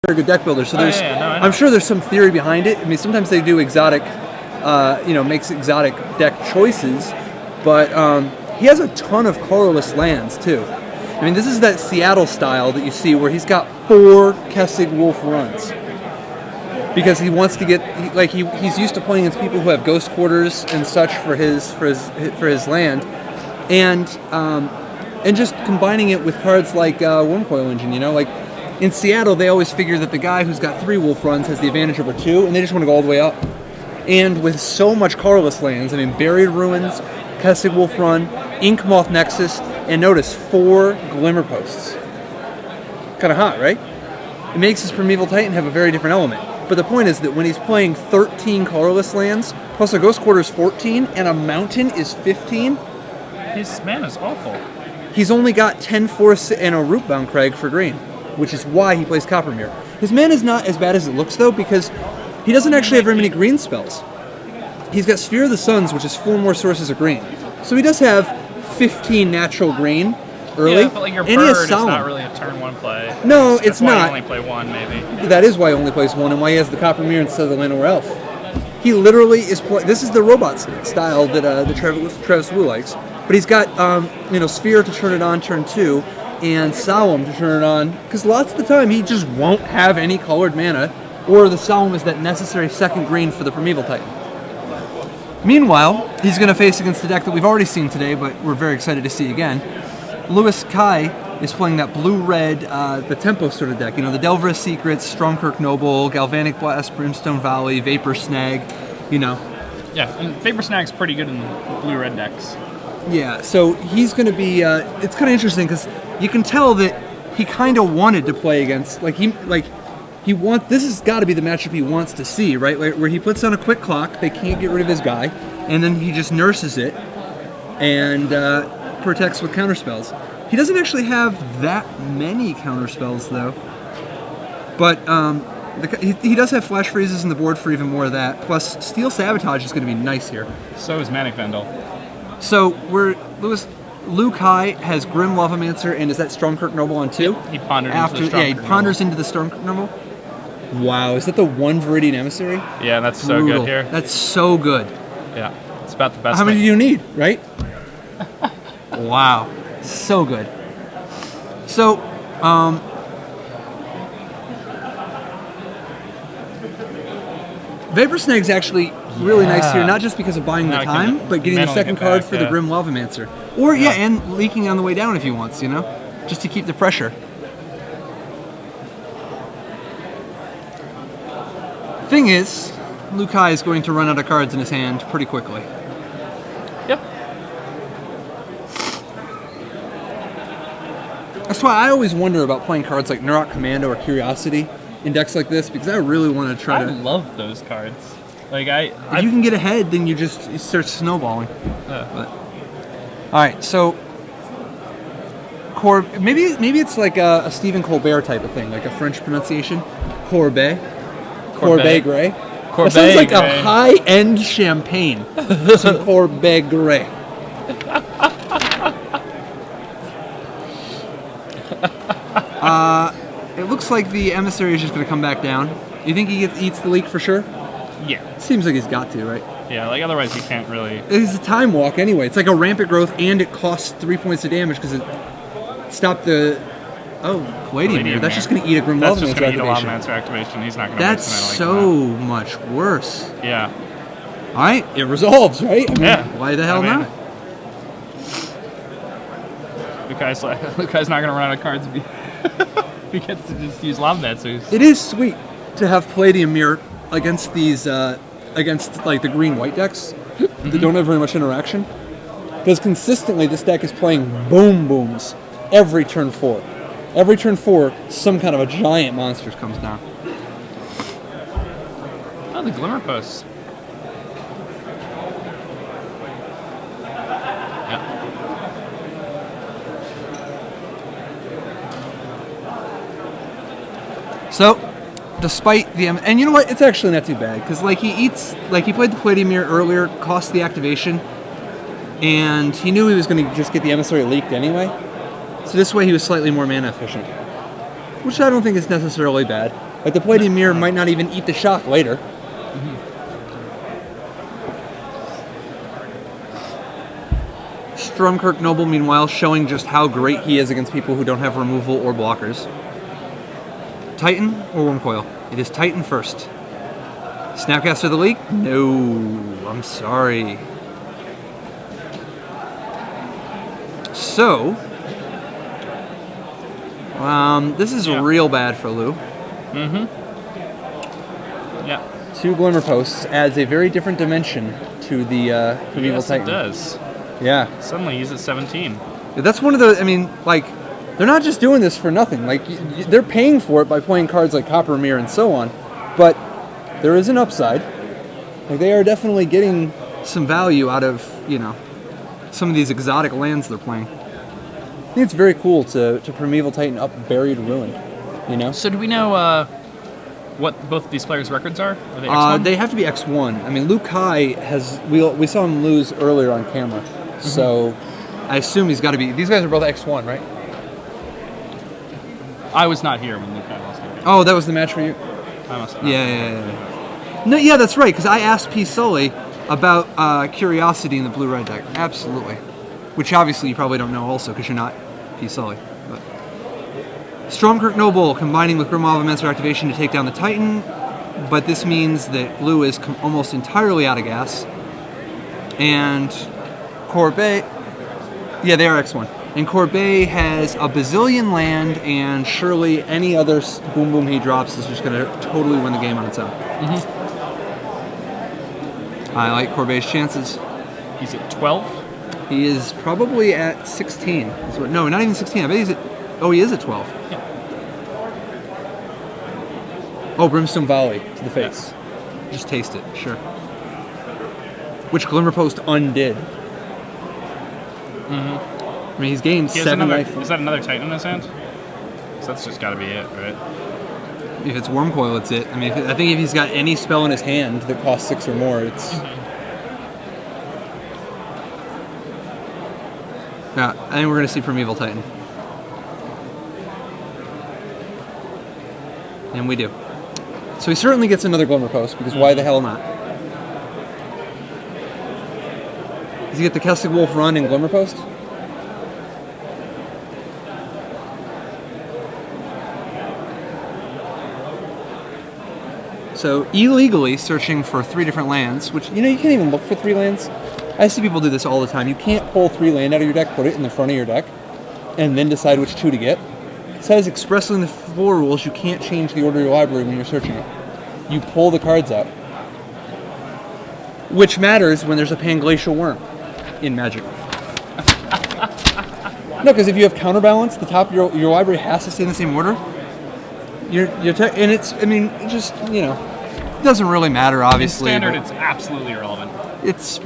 very good deck builder. So there's, No, I'm sure there's some theory behind it. I mean, sometimes they do exotic, makes exotic deck choices, but he has a ton of colorless lands too. I mean, this is that Seattle style that you see where he's got 4 Kessig Wolf runs. Because he wants to get, he's used to playing against people who have ghost quarters and such for his land, and just combining it with cards like Wormcoil Engine. Like in Seattle, they always figure that the guy who's got 3 Wolf runs has the advantage over 2, and they just want to go all the way up. And with so much colorless lands, I mean, Buried Ruins, Kessig Wolf Run, Inkmoth Nexus, and notice 4 Glimmer Posts. Kind of hot, right? It makes his Primeval Titan have a very different element. But the point is that when he's playing 13 colorless lands, plus a Ghost Quarter is 14, and a Mountain is 15... His mana's awful. He's only got 10 Force and a Rootbound Crag for green, which is why he plays Coppermere. His mana's not as bad as it looks, though, because he doesn't actually have very many green spells. He's got Sphere of the Suns, which is 4 more sources of green. So he does have 15 natural green early. Yeah, but like your and bird is not really a turn 1 play. No, That's it's why not. You only play 1, maybe. That is why he only plays 1, and why he has the Coppermere instead of the Llanowar Elf. He literally is this is the robot style that Travis Wu likes. But he's got Sphere to turn it on turn 2, and Solemn to turn it on, because lots of the time he just won't have any colored mana, or the Solemn is that necessary second green for the Primeval Titan. Meanwhile, he's going to face against a deck that we've already seen today, but we're very excited to see again. Lewis Kai is playing that blue-red, the tempo sort of deck. The Delver's Secrets, Stromkirk Noble, Galvanic Blast, Brimstone Valley, Vapor Snag, Yeah, and Vapor Snag's pretty good in blue-red decks. Yeah, so he's going to be, it's kind of interesting because you can tell that he kind of wanted to play against, this has got to be the matchup he wants to see, right? Where he puts on a quick clock, they can't get rid of his guy, and then he just nurses it and protects with counterspells. He doesn't actually have that many counterspells, though. But he does have Flash Freezes in the board for even more of that. Plus, Steel Sabotage is going to be nice here. So is Manic Vendel. So Liu Kai has Grim Lavamancer, and is that Stromkirk Noble on 2? He pondered into the Stromkirk he ponders into the Stromkirk Noble. Wow, is that the 1 Viridian Emissary? Yeah, that's so Brutal. good here. That's so good. Yeah, it's about the best. How many do you need, right? Wow, so good. So, Vapor Snag's actually really nice here, not just because of buying the time, but getting the second card for the Grim Lavamancer. Or, and leaking on the way down if he wants, just to keep the pressure. Thing is, Liu Kai is going to run out of cards in his hand pretty quickly. Yep. That's why I always wonder about playing cards like Neurot Commando or Curiosity in decks like this, because I really want to try to... I love those cards. If you can get ahead, then you start snowballing. But, all right, so maybe it's like a Stephen Colbert type of thing, like a French pronunciation. Corbett Gray. That sounds like a high-end champagne. Some Corbett Gray. It looks like the Emissary is just going to come back down. You think he eats the leak for sure? Yeah. Seems like he's got to, right? Yeah, otherwise he can't really... It's a time walk anyway. It's like a Rampant Growth, and it costs 3 points of damage because it stopped the... Oh, Palladium. That's just going to eat a Grim Lavamancer activation. He's not going to... That's so much worse. Yeah. All right, it resolves, right? Why the hell not? Luke's not going to run out of cards if he gets to just use Lavamancers. It is sweet to have Palladium Mirror against these, against like the green-white decks that don't have very much interaction. Because consistently this deck is playing Boom Booms every turn 4. Every turn 4, some kind of a giant monster comes down. Oh, the Glimmer Posts. So, despite the... And you know what? It's actually not too bad. Because, he played the Palladium Mirror earlier, cost the activation, and he knew he was going to just get the Emissary leaked anyway. So this way he was slightly more mana efficient. Which I don't think is necessarily bad. Like the Palladium Mirror might not even eat the shock later. Stromkirk Noble, meanwhile, showing just how great he is against people who don't have removal or blockers. Titan or Wormcoil? It is Titan first. Snapcaster the leak? No, I'm sorry. So, this is real bad for Lou. Yeah. 2 Glimmer Posts adds a very different dimension to the Primeval Titan. It does. Yeah. Suddenly he's at 17. That's one of the, I mean, like, they're not just doing this for nothing. Like, they're paying for it by playing cards like Copper Mirror and so on. But there is an upside. Like, they are definitely getting some value out of, you know, some of these exotic lands they're playing. I think it's very cool to Primeval Titan up Buried Ruin, you know? So do we know what both of these players' records are? Are they X1? They have to be X1. I mean, Liu Kai has, we saw him lose earlier on camera. So I assume he's got to be, these guys are both X1, right? I was not here when Liu Kai lost. Oh, that was the match for you? I must have. Yeah. No, yeah, that's right, because I asked P. Sully about Curiosity in the blue-red deck. Absolutely. Which obviously you probably don't know also, because you're not P. Sully. But Stromkirk Noble combining with Grimoire of Immenser activation to take down the Titan, but this means that blue is almost entirely out of gas. And Corbett, yeah, they are X1. And Corbett has a bazillion land, and surely any other boom boom he drops is just going to totally win the game on its own. I like Corbett's chances. He's at 12? He is probably at 16. No, not even 16. I bet he's at, oh, he is at 12. Yeah. Oh, Brimstone Volley to the face. Yeah. Just taste it, sure. Which Glimmer Post undid. I mean, he's gained 7 life. Is that another Titan in his hand? So that's just got to be it, right? If it's Wormcoil, it's it. I mean, I think if he's got any spell in his hand that costs 6 or more, it's... Yeah, I think we're going to see Primeval Titan. And we do. So he certainly gets another Glimmer Post, because why the hell not? Does he get the Kestic Wolf run in Glimmer Post? So illegally searching for 3 different lands, which, you know, you can't even look for 3 lands. I see people do this all the time. You can't pull 3 land out of your deck, put it in the front of your deck, and then decide which 2 to get. It says expressly in the 4 rules you can't change the order of your library when you're searching it. You pull the cards out. Which matters when there's a Panglacial Worm in Magic. No, because if you have Counterbalance, the top of your library has to stay in the same order. And it's, I mean, it just, you know, it doesn't really matter, obviously. In Standard, it's absolutely irrelevant.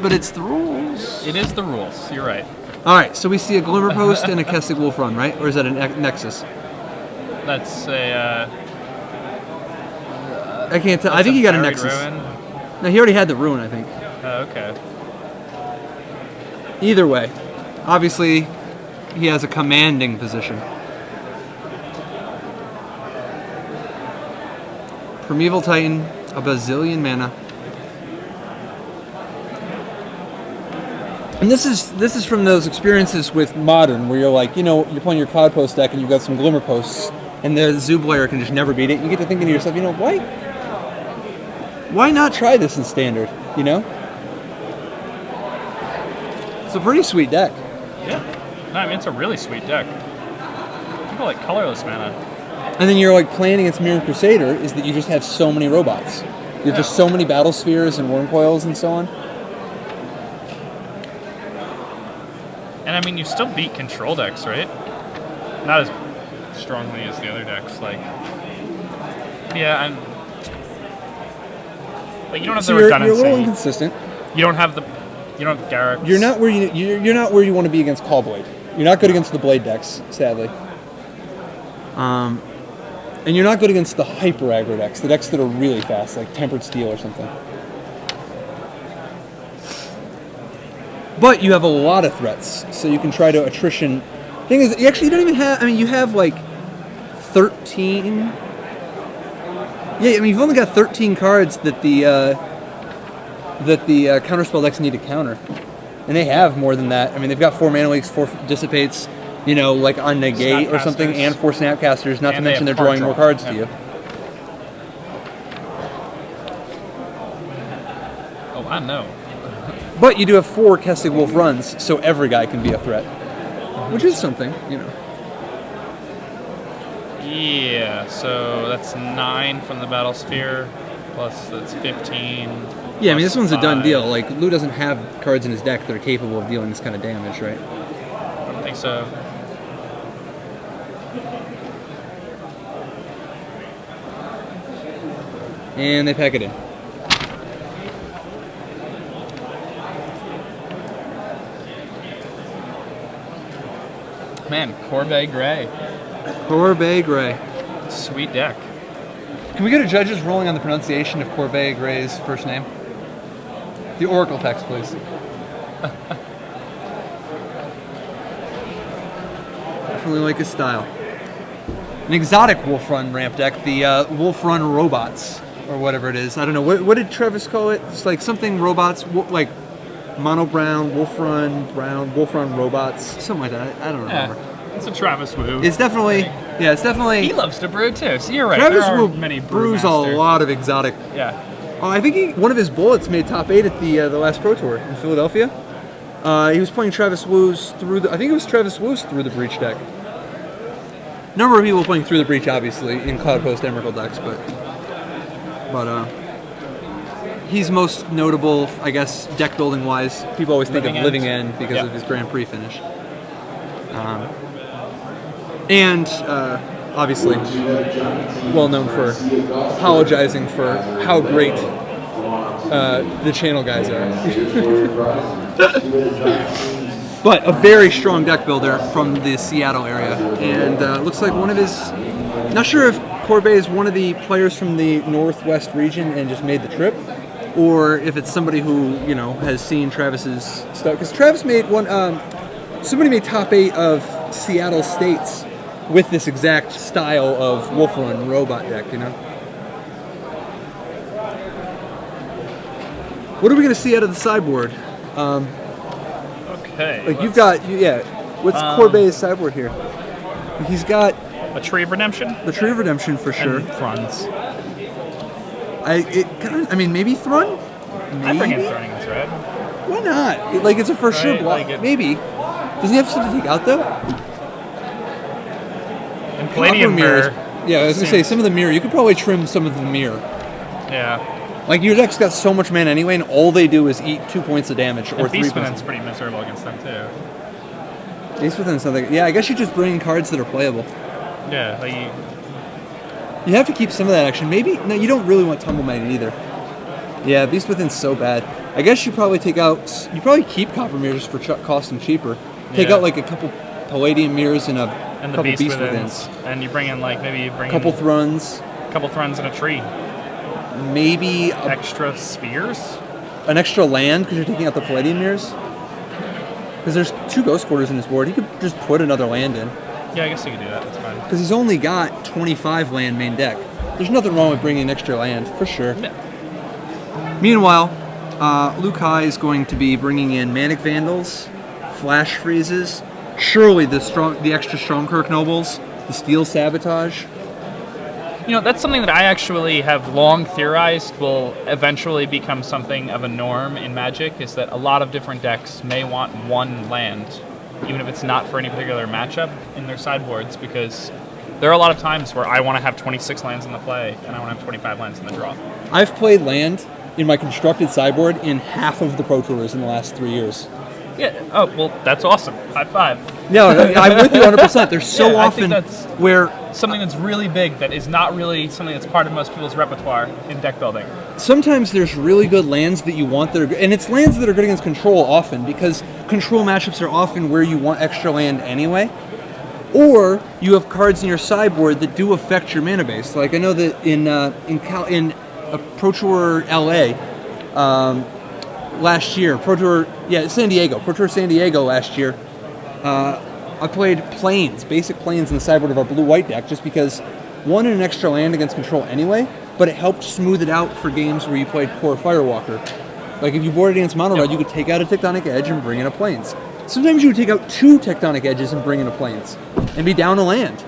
But it's the rules. It is the rules. You're right. All right, so we see a Glimmer Post and a Kestic Wolf run, right? Or is that a Nexus? That's a... I can't tell. I think he got a Nexus. Ruin. No, he already had the Ruin, I think. Oh, okay. Either way, obviously, he has a commanding position. Primeval Titan, a bazillion mana. And this is from those experiences with Modern, where you're like, you know, you're playing your Cloud Post deck and you've got some Glimmer Posts, and the Zoo player can just never beat it. You get to thinking to yourself, you know, why not try this in Standard, you know? It's a pretty sweet deck. Yeah. No, I mean, it's a really sweet deck. People like colorless mana. And then you're like playing against Mirror Crusader is that you just have so many robots. You have just so many Battle Spheres and Wormcoils and so on. And I mean, you still beat control decks, right? Not as strongly as the other decks. Like, yeah, I'm. Like, you don't have the redundancy. You're a little inconsistent. You don't have Garrix. You're not where you're not where you want to be against Callblade. You're not good against the Blade decks, sadly. And you're not good against the hyper aggro decks, the decks that are really fast, like Tempered Steel or something. But you have a lot of threats, so you can try to attrition. Thing is, you don't even have. I mean, you have like 13 Yeah, I mean, you've only got 13 cards that the counterspell decks need to counter. And they have more than that. I mean, they've got 4 mana leaks, 4 dissipates, you know, like on negate or something, and 4 snapcasters, not to mention they're drawing more cards to you. Oh, I know. But you do have 4 Kestig Wolf runs, so every guy can be a threat. Which is something, you know. Yeah, so that's 9 from the battle sphere, plus that's 15. Yeah, I mean, this one's 5. a done deal. Like, Lou doesn't have cards in his deck that are capable of dealing this kind of damage, right? I don't think so. And they pack it in. Man, Corbett Gray. Corbett Gray. Sweet deck. Can we get a judge's ruling on the pronunciation of Corbett Gray's first name? The Oracle text, please. Definitely like his style. An exotic Wolf Run ramp deck, the Wolf Run Robots, or whatever it is. I don't know. What did Travis call it? It's like something robots, like Mono Brown, Wolf Run Robots, something like that. I don't remember. Yeah, it's a Travis Wu. It's definitely, yeah, it's definitely. He loves to brew too, so you're right. Travis there are Wu many brews a brewmasters. lot of exotic. Yeah. I think one of his bullets made top 8 at the last Pro Tour in Philadelphia. He was playing Travis Wu's through the. I think it was Travis Wu's through the Breach deck. Number of people playing through the Breach, obviously, in Cloud Coast Emrakul decks, but he's most notable, I guess, deck building wise. People always think of Living End because of his Grand Prix finish. And obviously, well known for apologizing for how great the channel guys are. But a very strong deck builder from the Seattle area, and looks like one of his. Not sure if Corbett is one of the players from the Northwest region and just made the trip, or if it's somebody who has seen Travis's stuff. Because Travis made one. Somebody made top 8 of Seattle states with this exact style of Wolf Run robot deck. What are we going to see out of the sideboard? Okay. Like you've got, what's Corbett's sideboard here? He's got a Tree of Redemption. The Tree of Redemption for sure. And Thruns. Maybe Thrun. I bring in Thrun against red. Why not? Like it's a for sure block. Like maybe. Does he have something to take out though? And Palladium Mirror. Yeah, I was gonna say some of the mirror. You could probably trim some of the mirror. Yeah. Like your deck's got so much mana anyway, and all they do is eat 2 points of damage or 3 Beast points. Within's pretty miserable against them too. Beast Within's something. Yeah, I guess you just bring in cards that are playable. Yeah, like you have to keep some of that action. Maybe no, you don't really want Tumble Might either. Yeah, Beast Within's so bad. I guess you probably take out. You probably keep Copper Mirrors for cost them cheaper. Take out like a couple Palladium Mirrors and couple Beast Withins. And you bring in a couple Thruns. Couple Thruns and a tree. Maybe extra spheres. An extra land because you're taking out the Palladium Mirrors. Because there's 2 Ghost Quarters in his board. He could just put another land in. Yeah, I guess you could do that. That's fine. Because he's only got 25 land main deck. There's nothing wrong with bringing an extra land, for sure. Yeah. Meanwhile, Luke High is going to be bringing in Manic Vandals, Flash Freezes, surely the extra strong Kirk Nobles, the Steel Sabotage. That's something that I actually have long theorized will eventually become something of a norm in Magic, is that a lot of different decks may want 1 land, even if it's not for any particular matchup in their sideboards, because there are a lot of times where I want to have 26 lands in the play, and I want to have 25 lands in the draw. I've played land in my constructed sideboard in half of the Pro Tours in the last 3 years. Yeah. Oh, well, that's awesome. High five. No, I'm with you 100%. There's so often where something that's really big that is not really something that's part of most people's repertoire in deck building. Sometimes there's really good lands that you want that are good, and it's lands that are good against control often, because control matchups are often where you want extra land anyway. Or you have cards in your sideboard that do affect your mana base. Like I know that in Pro Tour LA last year, Pro Tour San Diego last year, I played basic planes in the sideboard of our blue-white deck, just because 1 and an extra land against control anyway, but it helped smooth it out for games where you played core Firewalker. Like if you boarded against Mono Red, you could take out a Tectonic Edge and bring in a Plains. Sometimes you would take out 2 Tectonic Edges and bring in a Plains, and be down a land.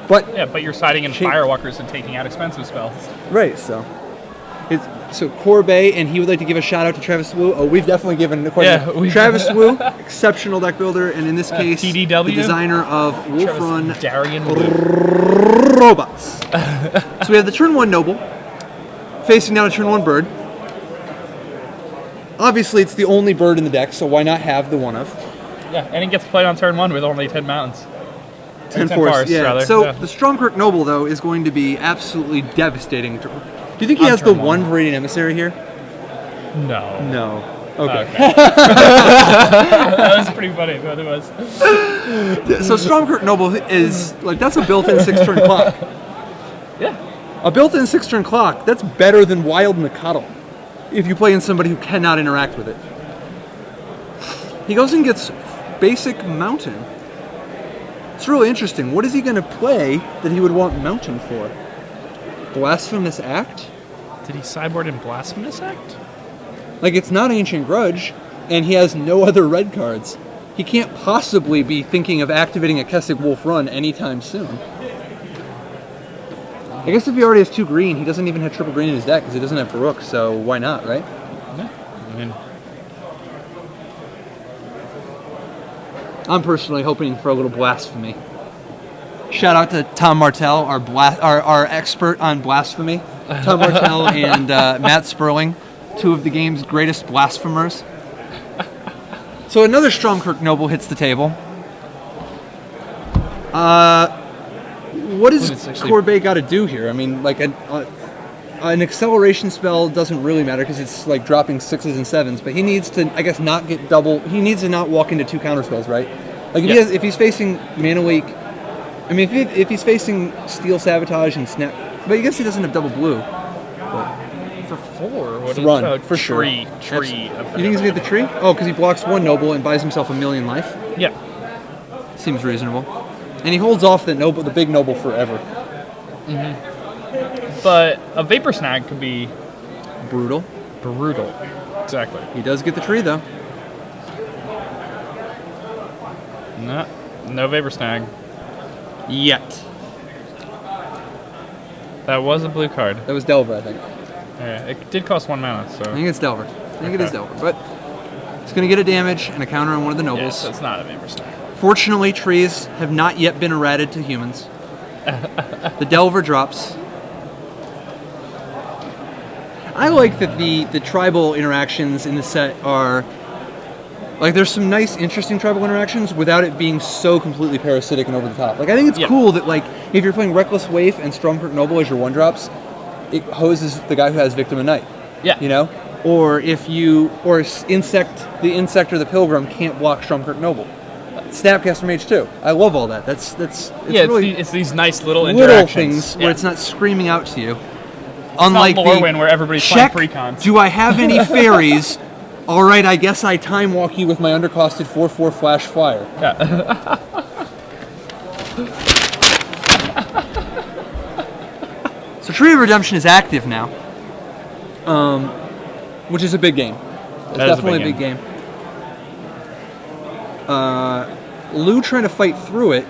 But yeah, but you're siding in Firewalkers and taking out expensive spells. Right, so Corbett, and he would like to give a shout out to Travis Wu. Oh, we've definitely given Travis Wu, exceptional deck builder, and in this case, TDW? the designer of Wolf Run Darian robots. So we have the turn 1 Noble, facing down a turn 1 bird. Obviously, it's the only bird in the deck, so why not have the one of? Yeah, and it gets played on turn 1 with only 10 mountains. 10 forests, yeah. Rather. So the Stormkirk Noble, though, is going to be absolutely devastating. Do you think he has the 1 Viridian Emissary here? No. No. Okay. That was pretty funny, but it was. So Stormkirk Noble is, like, that's a built-in 6-turn clock. Yeah. A built-in 6-turn clock, that's better than Wild Mikado if you play in somebody who cannot interact with it. He goes and gets basic Mountain. It's really interesting. What is he going to play that he would want Mountain for? Blasphemous Act? Did he sideboard in Blasphemous Act? Like, it's not Ancient Grudge, and he has no other red cards. He can't possibly be thinking of activating a Kessig Wolf Run anytime soon. I guess if he already has 2 green, he doesn't even have triple green in his deck because he doesn't have Farouk, so why not, right? Yeah. I mean, I'm personally hoping for a little blasphemy. Shout out to Tom Martell, our expert on blasphemy. Tom Martell and Matt Sperling, 2 of the game's greatest blasphemers. So another Stormkirk Noble hits the table. What does Corbett got to do here? I mean, like an acceleration spell doesn't really matter because it's like dropping 6s and 7s, but he needs to, I guess, not get double. He needs to not walk into 2 counter spells, right? Like if he's facing Mana Leak, I mean, if he's facing Steel Sabotage and Snap, but I guess he doesn't have double blue. for 4, what is Run, a for tree? Sure. You think he's gonna get the tree? Oh, because he blocks 1 Noble and buys himself 1,000,000 life. Yeah. Seems reasonable. And he holds off the big Noble forever. Mm-hmm. But a Vapor Snag could be brutal. Exactly. He does get the tree though. No Vapor Snag. Yet. That was a blue card. That was Delver, I think. Yeah, it did cost 1 mana, so. I think it's Delver. It is Delver, but it's going to get a damage and a counter on one of the Nobles. Yes, it's not a Vapor Snag. Fortunately, trees have not yet been errated to humans. The Delver drops. I like that the tribal interactions in the set are... Like, there's some nice, interesting tribal interactions without it being so completely parasitic and over the top. Like, I think it's cool that, like, if you're playing Reckless Waif and Stormkirk Noble as your 1-drops, it hoses the guy who has Victim of Night. Yeah. You know? Or if you... Or the Insect or the Pilgrim can't block Stormkirk Noble. Snapcaster Mage too. I love all that. It's really it's these nice little interactions. Things where it's not screaming out to you. It's unlike not Lorwyn where everybody's playing precons. Do I have any fairies? All right, I guess I time walk you with my undercosted 4/4 Flash Flyer. Yeah. So Tree of Redemption is active now, which is a big game. It's definitely a big game. Lou trying to fight through it.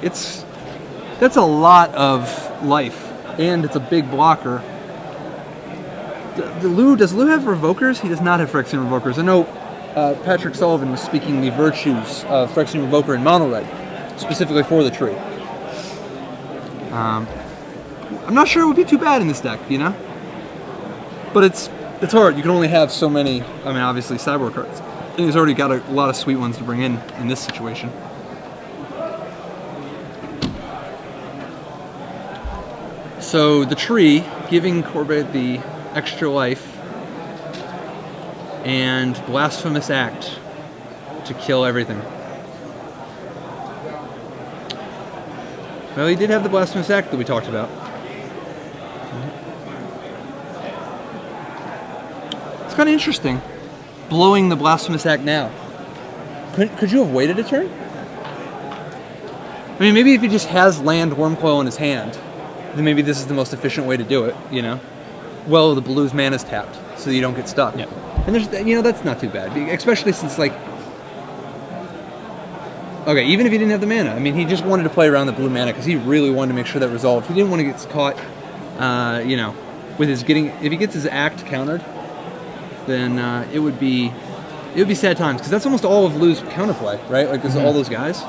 That's a lot of life, and it's a big blocker. Does Lou have Revokers? He does not have Phyrexian Revokers. I know Patrick Sullivan was speaking the virtues of Phyrexian Revoker in Mono Red, specifically for the tree. I'm not sure it would be too bad in this deck, you know? But it's hard. You can only have so many, I mean, obviously, Cyborg cards. And he's already got a lot of sweet ones to bring in this situation. So the tree, giving Corbett the extra life and Blasphemous Act to kill everything. Well, he did have the Blasphemous Act that we talked about. It's kind of interesting, blowing the Blasphemous Act now. Could you have waited a turn? I mean, maybe if he just has land Wormcoil in his hand, then maybe this is the most efficient way to do it, you know? well, the blue's mana's tapped, so you don't get stuck. Yeah. And there's, that's not too bad, especially since like, okay, even if he didn't have the mana, I mean, he just wanted to play around the blue mana because he really wanted to make sure that resolved. He didn't want to get caught, with his if he gets his act countered, then it would be sad times because that's almost all of Lou's counterplay, right? Like, there's all those guys.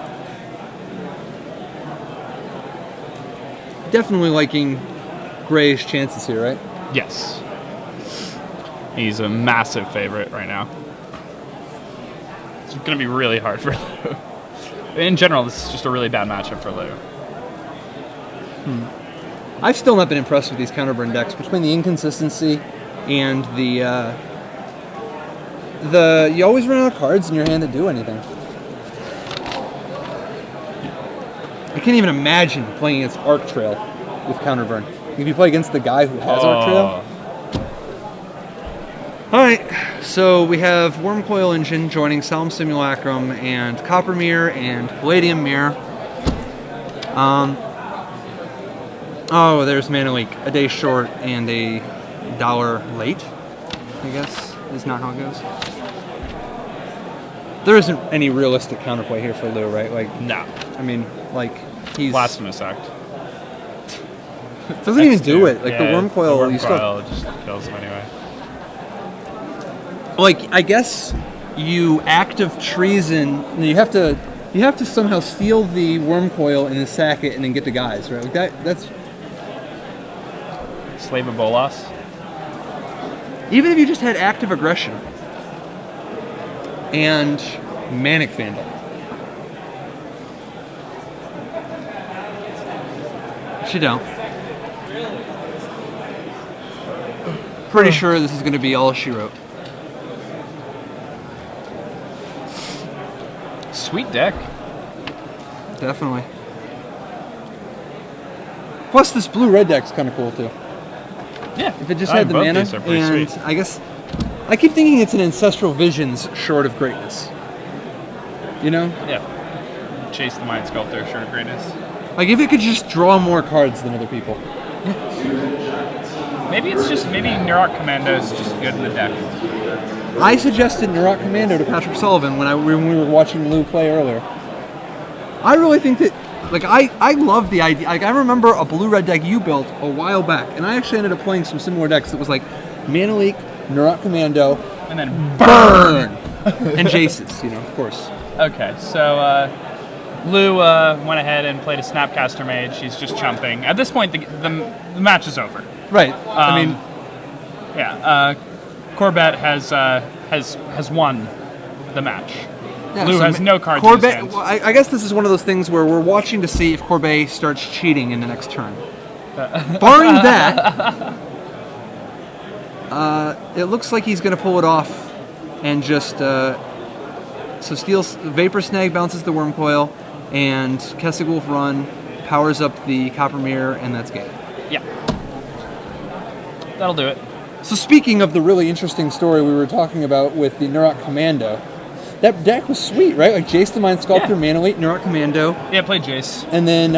Definitely liking Gray's chances here, right? Yes. He's a massive favorite right now. It's going to be really hard for Lou. In general, this is just a really bad matchup for Lou. I've still not been impressed with these counterburn decks between the inconsistency and the you always run out of cards in your hand that do anything. I can't even imagine playing against Arc Trail with counterburn. If you play against the guy who has Arc Trail. Alright, so we have Wormcoil Engine joining Solemn Simulacrum and Coppermere and Palladium Mirror. Oh, there's Mana Leak. A day short and a dollar late, I guess, is not how it goes. There isn't any realistic counterplay here for Lou, right? Like, no. I mean, like, he's... Blasphemous Act. Doesn't even do it. Like, yeah, the Wormcoil, you still just kills him anyway. Like, I guess you act of treason. You have to somehow steal the Wormcoil and then sack it and then get the guys, right? Like that's Slave of Bolas. Even if you just had active aggression and Manic Vandal. But you don't. Pretty sure this is going to be all she wrote. Sweet deck. Definitely. Plus, this blue-red deck's kind of cool, too. Yeah. If it just had the both mana, these are pretty and sweet. I guess... I keep thinking it's an Ancestral Visions short of greatness. You know? Yeah. Chase the Mind Sculptor, short of greatness. Like, if it could just draw more cards than other people. Maybe Neurok Commando is just good in the deck. I suggested Neurok Commando to Patrick Sullivan when we were watching Lou play earlier. I really think that, like, I love the idea. Like, I remember a blue-red deck you built a while back, and I actually ended up playing some similar decks that was like Mana Leak, Neurok Commando, And then burn! And Jace's, of course. Okay, so Lou went ahead and played a Snapcaster Mage. He's just chumping. At this point, the match is over. Right. I mean, yeah. Corbett has won the match. yeah, Lou so has no cards Corbett, in his hands. well, I guess this is one of those things where we're watching to see if Corbett starts cheating in the next turn. Barring that, it looks like he's going to pull it off and just... so steals Vapor Snag, bounces the Wormcoil, and Kessig Wolf Run powers up the Coppermere, and that's game. Yeah. That'll do it. So speaking of the really interesting story we were talking about with the Neurok Commando, that deck was sweet, right? Like Jace the Mind Sculptor, Yeah. Mana Leak, Neurok Commando, Yeah, play Jace. and then